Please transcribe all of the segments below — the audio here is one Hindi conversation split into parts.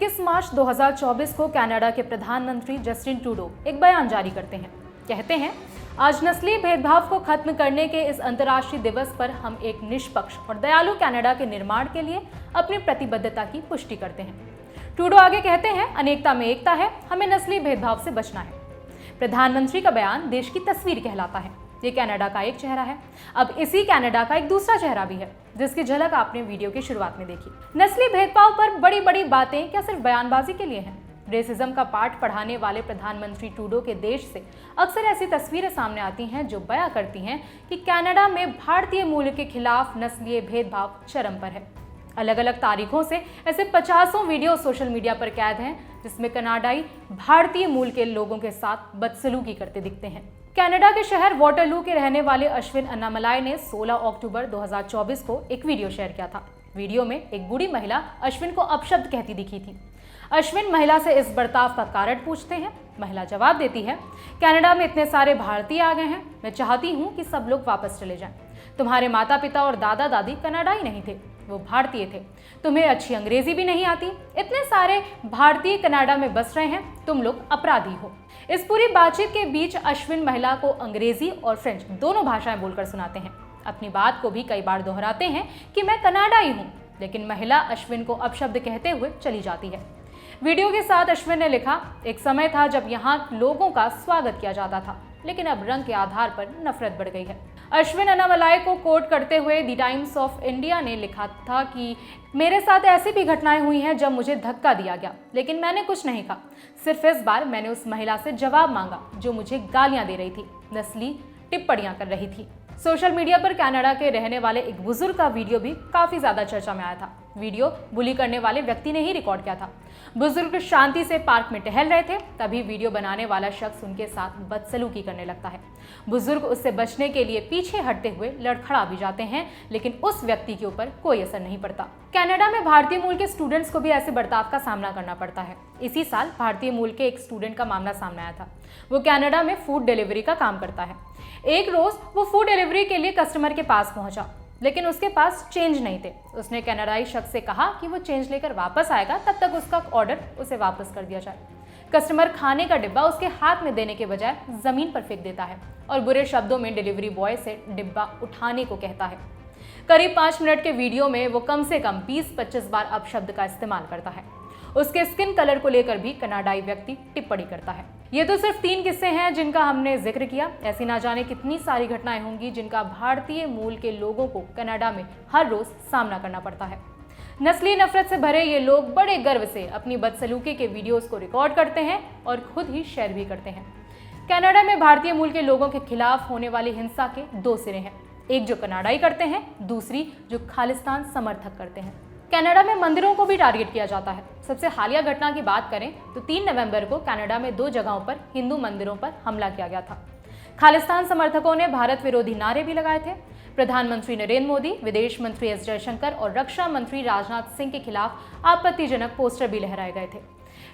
21 मार्च 2024 को कनाडा के प्रधानमंत्री जस्टिन ट्रूडो एक बयान जारी करते हैं। कहते हैं, आज नस्लीय भेदभाव को खत्म करने के इस अंतर्राष्ट्रीय दिवस पर हम एक निष्पक्ष और दयालु कनाडा के निर्माण के लिए अपनी प्रतिबद्धता की पुष्टि करते हैं। ट्रूडो आगे कहते हैं, अनेकता में एकता है, हमें नस्लीय भेदभाव से बचना है। प्रधानमंत्री का बयान देश की तस्वीर कहलाता है। ये कनाडा का एक चेहरा है। अब इसी कनाडा का एक दूसरा चेहरा भी है, जिसकी झलक आपने वीडियो की शुरुआत में देखी। नस्लीय भेदभाव पर बड़ी बड़ी बातें क्या सिर्फ बयानबाजी के लिए हैं? रेसिज्म का पाठ पढ़ाने वाले प्रधानमंत्री ट्रूडो के देश से अक्सर ऐसी तस्वीरें सामने आती हैं जो बयां करती हैं कि कनाडा में भारतीय मूल के खिलाफ नस्लीय भेदभाव चरम पर है। अलग अलग तारीखों से ऐसे 50 वीडियो सोशल मीडिया पर कैद हैं, जिसमें कनाडाई भारतीय मूल के लोगों के साथ बदसलूकी करते दिखते हैं। कनाडा के शहर वाटरलू के रहने वाले अश्विन अन्नामलाई ने 16 अक्टूबर 2024 को एक वीडियो शेयर किया था। वीडियो में एक बूढ़ी महिला अश्विन को अपशब्द कहती दिखी थी। अश्विन महिला से इस बर्ताव का कारण पूछते हैं। महिला जवाब देती है, कनाडा में इतने सारे भारतीय आ गए हैं, मैं चाहती हूँ कि सब लोग वापस चले जाएं। तुम्हारे माता पिता और दादा दादी कनाडाई नहीं थे, वो भारतीय थे। तुम्हें अच्छी अंग्रेजी भी नहीं आती, इतने सारे भारतीय कनाडा में बस रहे हैं, तुम लोग अपराधी हो। इस पूरी बातचीत के बीच अश्विन महिला को अंग्रेजी और फ्रेंच दोनों भाषाएं बोलकर सुनाते हैं। अपनी बात को भी कई बार दोहराते हैं कि मैं कनाडाई हूं, लेकिन महिला अश्विन को अपशब्द कहते हुए चली जाती है। वीडियो के साथ अश्विन ने लिखा, एक समय था जब यहाँ लोगों का स्वागत किया जाता था, लेकिन अब रंग के आधार पर नफरत बढ़ गई है। अश्विन अन्नामलाई को कोट करते हुए द टाइम्स ऑफ इंडिया ने लिखा था कि मेरे साथ ऐसी भी घटनाएं हुई हैं जब मुझे धक्का दिया गया, लेकिन मैंने कुछ नहीं कहा। सिर्फ इस बार मैंने उस महिला से जवाब मांगा जो मुझे गालियां दे रही थी, नस्ली टिप्पणियां कर रही थी। सोशल मीडिया पर कनाडा के रहने वाले एक बुजुर्ग का वीडियो भी काफी ज्यादा चर्चा में आया था। वीडियो बुली करने वाले व्यक्ति ने ही रिकॉर्ड किया था। बुजुर्ग शांति से पार्क में टहल रहे थे, तभी वीडियो बनाने वाला शख्स उनके साथ बदसलूकी करने लगता है। बुजुर्ग उससे बचने के लिए पीछे हटते हुए लड़खड़ा भी जाते हैं, लेकिन उस व्यक्ति के ऊपर कोई असर नहीं पड़ता। कनाडा में भारतीय मूल के स्टूडेंट्स को भी ऐसे बर्ताव का सामना करना पड़ता है। इसी साल भारतीय मूल के एक स्टूडेंट का मामला सामने आया था। वो कनाडा में फूड डिलीवरी का काम करता है। एक रोज वो फूड डिलीवरी के लिए कस्टमर के पास पहुंचा, लेकिन उसके पास चेंज नहीं थे। उसने कनाडाई शख्स से कहा कि वो चेंज लेकर वापस आएगा, तब तक उसका ऑर्डर उसे वापस कर दिया जाए। कस्टमर खाने का डिब्बा उसके हाथ में देने के बजाय जमीन पर फेंक देता है और बुरे शब्दों में डिलीवरी बॉय से डिब्बा उठाने को कहता है। करीब 5 मिनट के वीडियो में वो कम से कम 20-25 बार अपशब्द का इस्तेमाल करता है। उसके स्किन कलर को लेकर भी कनाडाई व्यक्ति टिप्पणी करता है। ये तो सिर्फ 3 किस्से हैं जिनका हमने जिक्र किया। ऐसी ना जाने कितनी सारी घटनाएं होंगी जिनका भारतीय मूल के लोगों को कनाडा में हर रोज सामना करना पड़ता है। नस्ली नफरत से भरे ये लोग बड़े गर्व से अपनी बदसलूकी के वीडियोस को रिकॉर्ड करते हैं और खुद ही शेयर भी करते हैं। कनाडा में भारतीय मूल के लोगों के खिलाफ होने वाली हिंसा के 2 सिरे हैं, एक जो कनाडाई करते हैं, दूसरी जो खालिस्तान समर्थक करते हैं। कनाडा में मंदिरों को भी टारगेट किया जाता है। सबसे हालिया घटना की बात करें तो 3 नवंबर को कनाडा में 2 जगहों पर हिंदू मंदिरों पर हमला किया गया था। खालिस्तान समर्थकों ने भारत विरोधी नारे भी लगाए थे। प्रधानमंत्री नरेंद्र मोदी, विदेश मंत्री एस जयशंकर और रक्षा मंत्री राजनाथ सिंह के खिलाफ आपत्तिजनक पोस्टर भी लहराए गए थे।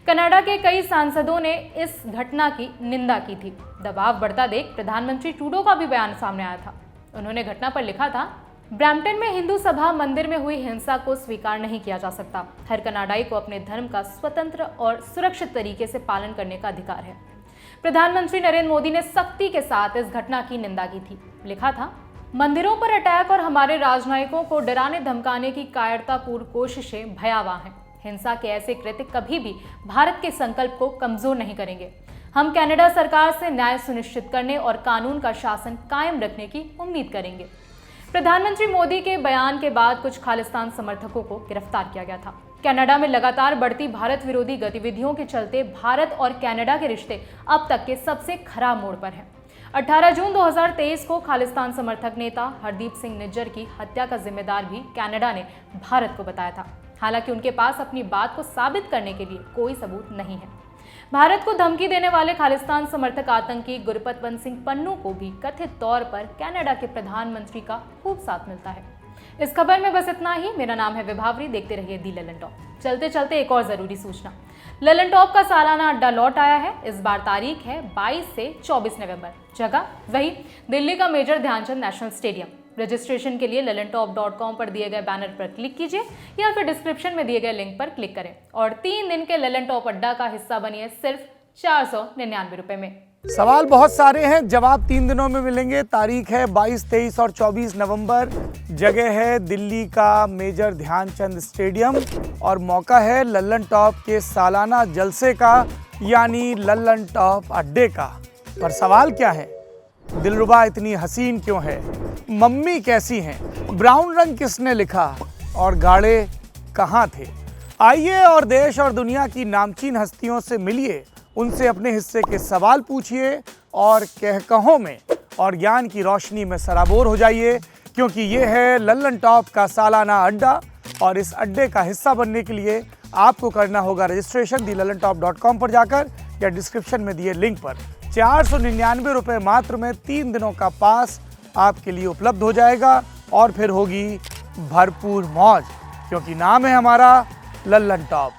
कनाडा के कई सांसदों ने इस घटना की निंदा की थी। दबाव बढ़ता देख प्रधानमंत्री ट्रूडो का भी बयान सामने आया था। उन्होंने घटना पर लिखा था, ब्रैम्पटन में हिंदू सभा मंदिर में हुई हिंसा को स्वीकार नहीं किया जा सकता। हर कनाडाई को अपने धर्म का स्वतंत्र और सुरक्षित तरीके से पालन करने का अधिकार है। प्रधानमंत्री नरेंद्र मोदी ने सख्ती के साथ इस घटना की निंदा की थी। लिखा था, मंदिरों पर अटैक और हमारे राजनयिकों को डराने धमकाने की कायरतापूर्ण कोशिशें भयावह हैं। हिंसा के ऐसे कृत्य कभी भी भारत के संकल्प को कमजोर नहीं करेंगे। हम कनाडा सरकार से न्याय सुनिश्चित करने और कानून का शासन कायम रखने की उम्मीद करेंगे। प्रधानमंत्री मोदी के बयान के बाद कुछ खालिस्तान समर्थकों को गिरफ्तार किया गया था। कनाडा में लगातार बढ़ती भारत विरोधी गतिविधियों के चलते भारत और कनाडा के रिश्ते अब तक के सबसे खराब मोड़ पर हैं। 18 जून 2023 को खालिस्तान समर्थक नेता हरदीप सिंह निज्जर की हत्या का जिम्मेदार भी कनाडा ने भारत को बताया था। हालांकि उनके पास अपनी बात को साबित करने के लिए कोई सबूत नहीं है। भारत को धमकी देने वाले खालिस्तान समर्थक आतंकी गुरपतवंत सिंह पन्नू को भी कथित तौर पर कनाडा के प्रधानमंत्री का खूब साथ मिलता है। इस खबर में बस इतना ही। मेरा नाम है विभावरी, देखते रहिए दी ललन टॉप। चलते चलते एक और जरूरी सूचना, ललन टॉप का सालाना अड्डा लौट आया है। इस बार तारीख है 22 से 24 नवंबर। जगह वही दिल्ली का major Dhyan Chand national stadium. Registration के लिए lallantop.com पर दिए गए बैनर पर क्लिक कीजिए या फिर डिस्क्रिप्शन में दिए गए लिंक पर क्लिक करें और 3 दिन के ललन टॉप अड्डा का हिस्सा बनिए सिर्फ 499 रुपए में। सवाल बहुत सारे हैं, जवाब 3 दिनों में मिलेंगे। तारीख है 22, 23 और 24 नवंबर। जगह है दिल्ली का मेजर ध्यानचंद स्टेडियम और मौका है लल्लन टॉप के सालाना जलसे का, यानी लल्लन टॉप अड्डे का। पर सवाल क्या है? दिलरुबा इतनी हसीन क्यों है? मम्मी कैसी हैं? ब्राउन रंग किसने लिखा और गाड़े कहाँ थे? आइए और देश और दुनिया की नामचीन हस्तियों से मिलिए, उनसे अपने हिस्से के सवाल पूछिए और कहकहों में और ज्ञान की रोशनी में सराबोर हो जाइए, क्योंकि ये है लल्लन टॉप का सालाना अड्डा। और इस अड्डे का हिस्सा बनने के लिए आपको करना होगा रजिस्ट्रेशन thelalantop.com पर जाकर या डिस्क्रिप्शन में दिए लिंक पर। 499 रुपये मात्र में 3 दिनों का पास आपके लिए उपलब्ध हो जाएगा और फिर होगी भरपूर मौज, क्योंकि नाम है हमारा लल्लन टॉप।